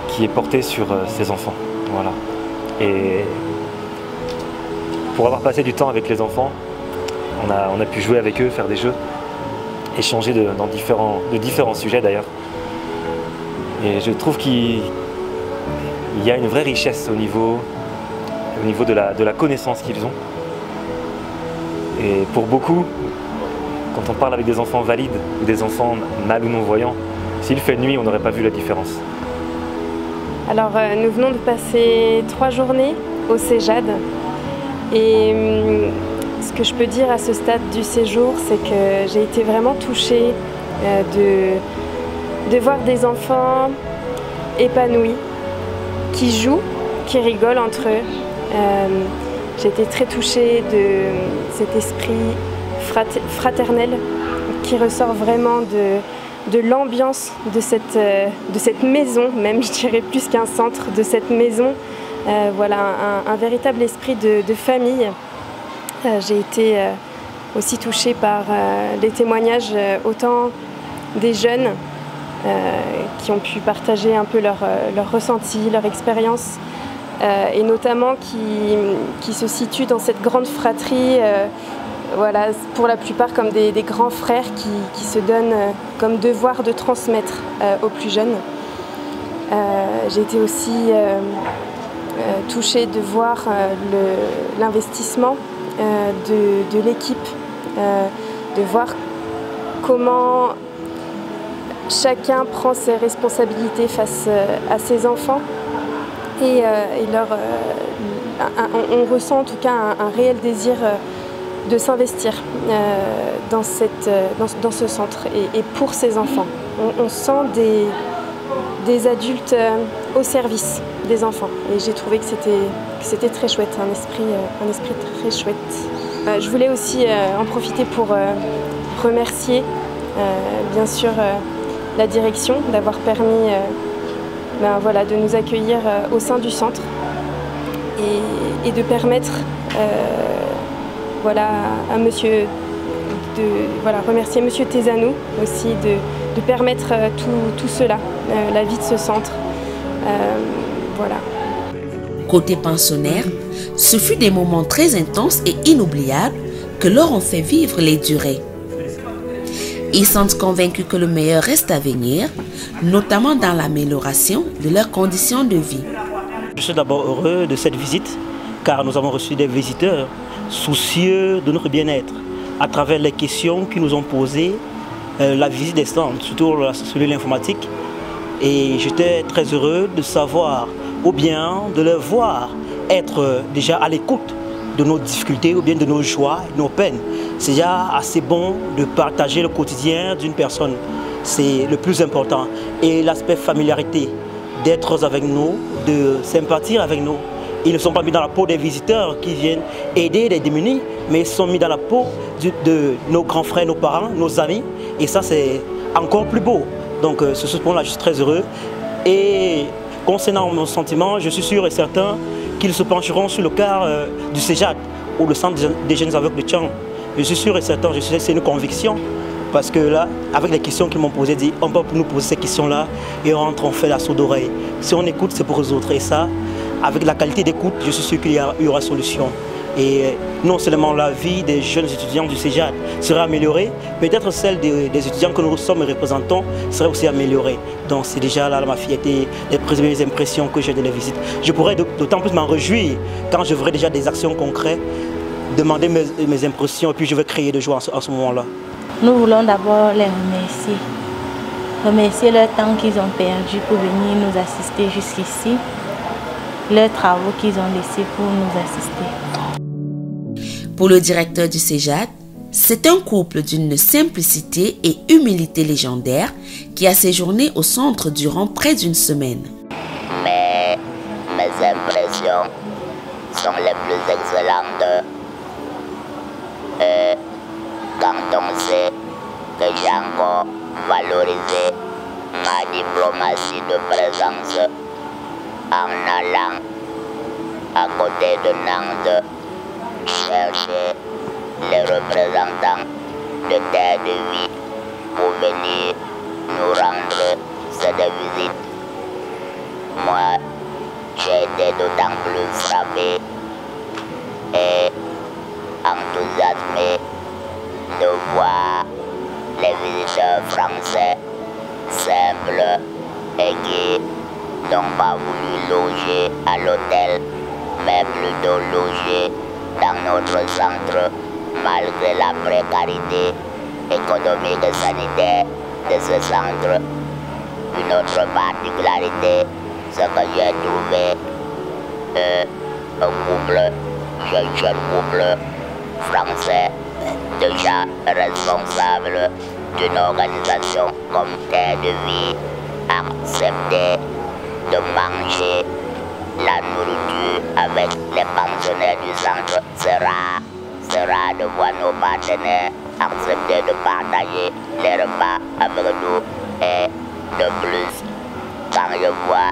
qui est porté sur ces enfants. Voilà. Et pour avoir passé du temps avec les enfants, on a pu jouer avec eux, faire des jeux, échanger de différents sujets d'ailleurs. Et je trouve qu'il y a une vraie richesse au niveau de la connaissance qu'ils ont. Et pour beaucoup, quand on parle avec des enfants valides ou des enfants mal ou non-voyants, s'il fait nuit, on n'aurait pas vu la différence. Alors, nous venons de passer 3 journées au CEJAD. Et ce que je peux dire à ce stade du séjour, c'est que j'ai été vraiment touchée de voir des enfants épanouis, qui jouent, qui rigolent entre eux. J'ai été très touchée de cet esprit fraternel qui ressort vraiment de l'ambiance de cette maison, même je dirais plus qu'un centre, de cette maison voilà, un véritable esprit de famille. J'ai été aussi touchée par les témoignages autant des jeunes qui ont pu partager un peu leur ressenti, leur expérience, et notamment qui se situent dans cette grande fratrie, voilà, pour la plupart comme des grands frères qui se donnent comme devoir de transmettre aux plus jeunes. J'ai été aussi touchée de voir l'investissement de l'équipe, de voir comment chacun prend ses responsabilités face à ses enfants et on ressent en tout cas un réel désir de s'investir dans ce centre et pour ces enfants. On sent des adultes au service des enfants et j'ai trouvé que c'était très chouette, un esprit très chouette. Je voulais aussi en profiter pour remercier bien sûr la direction d'avoir permis voilà, de nous accueillir au sein du centre et de permettre voilà, à monsieur remercier monsieur Tezanou aussi de permettre tout cela, la vie de ce centre. Voilà. Côté pensionnaire, ce fut des moments très intenses et inoubliables que leur ont fait vivre les durées. Ils sont convaincus que le meilleur reste à venir, notamment dans l'amélioration de leurs conditions de vie. Je suis d'abord heureux de cette visite car nous avons reçu des visiteurs soucieux de notre bien-être à travers les questions qu'ils nous ont posées, la visite des centres, surtout celui de l'informatique. Et j'étais très heureux de savoir ou bien de les voir être déjà à l'écoute de nos difficultés ou bien de nos joies, de nos peines. C'est déjà assez bon de partager le quotidien d'une personne. C'est le plus important. Et l'aspect familiarité, d'être avec nous, de sympathiser avec nous. Ils ne sont pas mis dans la peau des visiteurs qui viennent aider les démunis, mais ils sont mis dans la peau de nos grands frères, nos parents, nos amis. Et ça, c'est encore plus beau. Donc, sur ce point-là, je suis très heureux. Et concernant mon sentiment, je suis sûr et certain qu'ils se pencheront sur le cas du CEJAD ou le centre des jeunes aveugles de Tchang. Je suis sûr et certain, c'est une conviction. Parce que là, avec les questions qu'ils m'ont posées, on peut nous poser ces questions-là et on fait la sourde oreille. Si on écoute, c'est pour les autres. Et ça, avec la qualité d'écoute, je suis sûr qu'il y aura solution. Et non seulement la vie des jeunes étudiants du CEJAD sera améliorée, peut-être celle des étudiants que nous sommes et représentons serait aussi améliorée. Donc c'est déjà là ma fierté, les premières impressions que j'ai de la visite. Je pourrais d'autant plus m'en réjouir quand je verrai déjà des actions concrètes, demander mes impressions et puis je vais crier de joie en ce moment-là. Nous voulons d'abord les remercier le temps qu'ils ont perdu pour venir nous assister jusqu'ici, leurs travaux qu'ils ont laissés pour nous assister. Pour le directeur du CEJAD, c'est un couple d'une simplicité et humilité légendaire qui a séjourné au centre durant près d'une semaine. Mais mes impressions sont les plus excellentes. Quand on sait que j'ai encore valorisé ma diplomatie de présence en allant à côté de Nantes chercher les représentants de Terre de Vie pour venir nous rendre cette visite. Moi, j'ai été d'autant plus frappé et enthousiasmé de voir les visiteurs français simples et qui n'ont pas voulu loger à l'hôtel, mais plutôt loger dans notre centre malgré la précarité économique et sanitaire de ce centre. Une autre particularité, c'est que j'ai trouvé un jeune couple français déjà responsable d'une organisation comme Terre de Vie, accepter de manger la nourriture avec les pensionnaires du centre. C'est rare de voir nos partenaires accepter de partager les repas avec nous. Et de plus, quand je vois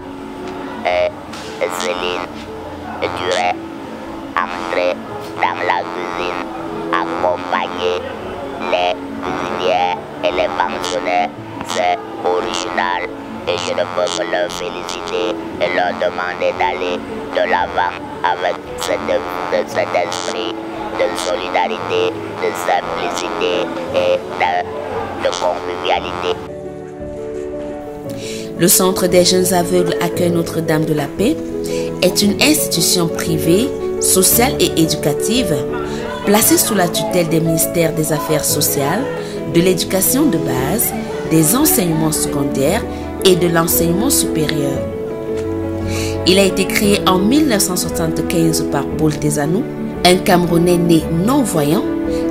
Céline féliciter et leur demander d'aller de l'avant avec cet esprit de solidarité, de simplicité et de convivialité. Le Centre des jeunes aveugles Accueil Notre-Dame de la Paix est une institution privée, sociale et éducative placée sous la tutelle des ministères des Affaires sociales, de l'éducation de base, des enseignements secondaires et de l'enseignement supérieur. Il a été créé en 1975 par Paul Tezanou, un Camerounais né non-voyant,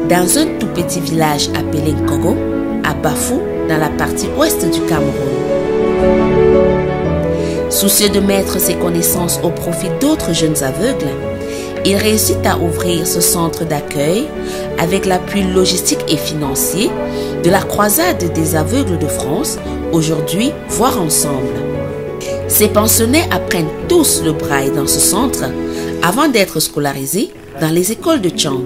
dans un tout petit village appelé Nkogo, à Bafou, dans la partie ouest du Cameroun. Soucieux de mettre ses connaissances au profit d'autres jeunes aveugles, il réussit à ouvrir ce centre d'accueil avec l'appui logistique et financier de la Croisade des aveugles de France, aujourd'hui Voir ensemble. Ces pensionnaires apprennent tous le braille dans ce centre avant d'être scolarisés dans les écoles de Tchang.